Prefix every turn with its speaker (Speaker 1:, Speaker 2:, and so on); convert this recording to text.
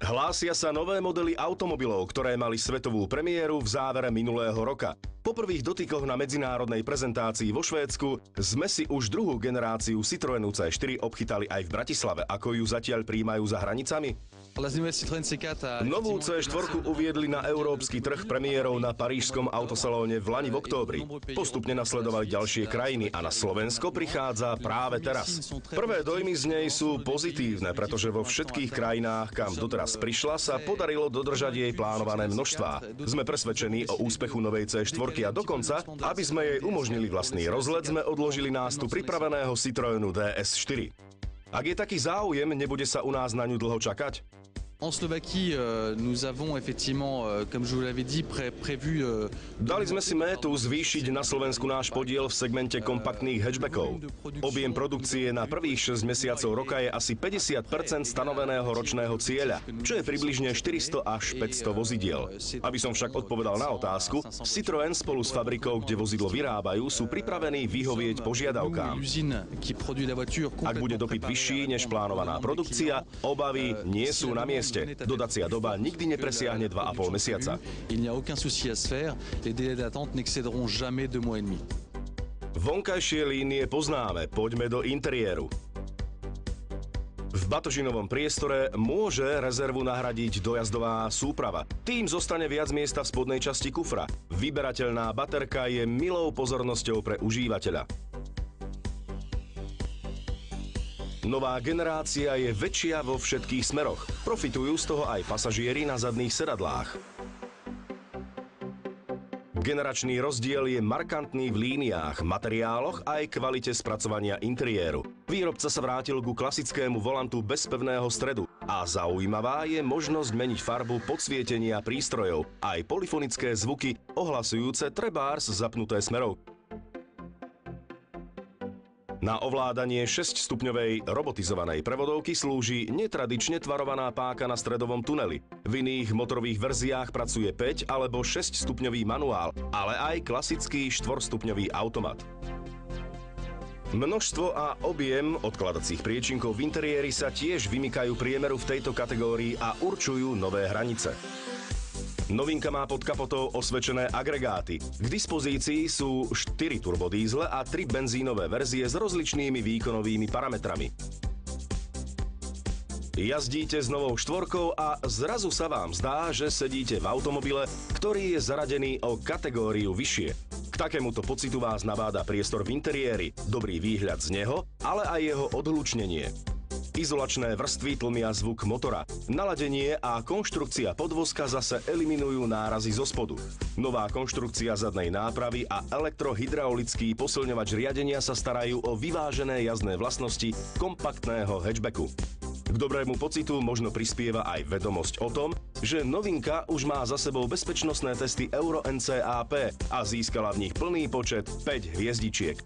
Speaker 1: Hlásia sa nové modely automobilov, ktoré mali svetovú premiéru v závere minulého roka. Po prvých dotykoch na medzinárodnej prezentácii vo Švédsku sme si už druhú generáciu Citroenu C4 obchytali aj v Bratislave. Ako ju zatiaľ prijímajú za hranicami? Novú C4 uviedli na európsky trh premiérou na parížskom autosalóne v lani v októbri. Postupne nasledovali ďalšie krajiny a na Slovensko prichádza práve teraz. Prvé dojmy z nej sú pozitívne, pretože vo všetkých krajinách, kam doteraz prišla, sa podarilo dodržať jej plánované množstvá. Sme presvedčení o úspechu novej C4 a dokonca, aby sme jej umožnili vlastný rozlet, sme odložili nástup pripraveného Citroenu DS4. Ak je taký záujem, nebude sa u nás na ňu dlho čakať?
Speaker 2: En Slovaquie, nous avons effectivement, comme je vous l'avais dit, prévu...
Speaker 1: Dali sme si métu zvýšiť na Slovensku náš podiel v segmente kompaktných hatchbackov. Objem produkcie na prvých 6 mesiacov roka je asi 50% stanoveného ročného cieľa, čo je približne 400 až 500 vozidiel. Aby som však odpovedal na otázku, Citroën spolu s fabrikou, kde vozidlo vyrábajú, sú pripravení vyhovieť požiadavkám. Ak bude dopyt vyšší než plánovaná produkcia, obavy nie sú na mieste. Dodacia doba nikdy nepresiahne 2,5 mesiaca. Vonkajšie línie poznáme, poďme do interiéru. V batožinovom priestore môže rezervu nahradiť dojazdová súprava. Tým zostane viac miesta v spodnej časti kufra. Vyberateľná baterka je milou pozornosťou pre užívateľa. Nová generácia je väčšia vo všetkých smeroch. Profitujú z toho aj pasažieri na zadných sedadlách. Generačný rozdiel je markantný v líniách, materiáloch a aj kvalite spracovania interiéru. Výrobca sa vrátil ku klasickému volantu bez pevného stredu a zaujímavá je možnosť meniť farbu podsvietenia prístrojov, aj polyfonické zvuky ohlasujúce trebárs zapnuté smerovky. Na ovládanie 6-stupňovej robotizovanej prevodovky slúži netradične tvarovaná páka na stredovom tuneli. V iných motorových verziách pracuje 5 alebo 6-stupňový manuál, ale aj klasický 4-stupňový automat. Množstvo a objem odkladacích priečinkov v interiéri sa tiež vymykajú priemeru v tejto kategórii a určujú nové hranice. Novinka má pod kapotou osvedčené agregáty. K dispozícii sú 4 turbodízle a 3 benzínové verzie s rozličnými výkonovými parametrami. Jazdíte s novou štvorkou a zrazu sa vám zdá, že sedíte v automobile, ktorý je zaradený o kategóriu vyššie. K takémuto pocitu vás nabáda priestor v interiéri, dobrý výhľad z neho, ale aj jeho odhlučnenie. Izolačné vrstvy tlmia zvuk motora. Naladenie a konštrukcia podvozka zase eliminujú nárazy zo spodu. Nová konštrukcia zadnej nápravy a elektrohydraulický posilňovač riadenia sa starajú o vyvážené jazdné vlastnosti kompaktného hatchbacku. K dobrému pocitu možno prispieva aj vedomosť o tom, že novinka už má za sebou bezpečnostné testy Euro NCAP a získala v nich plný počet 5 hviezdičiek.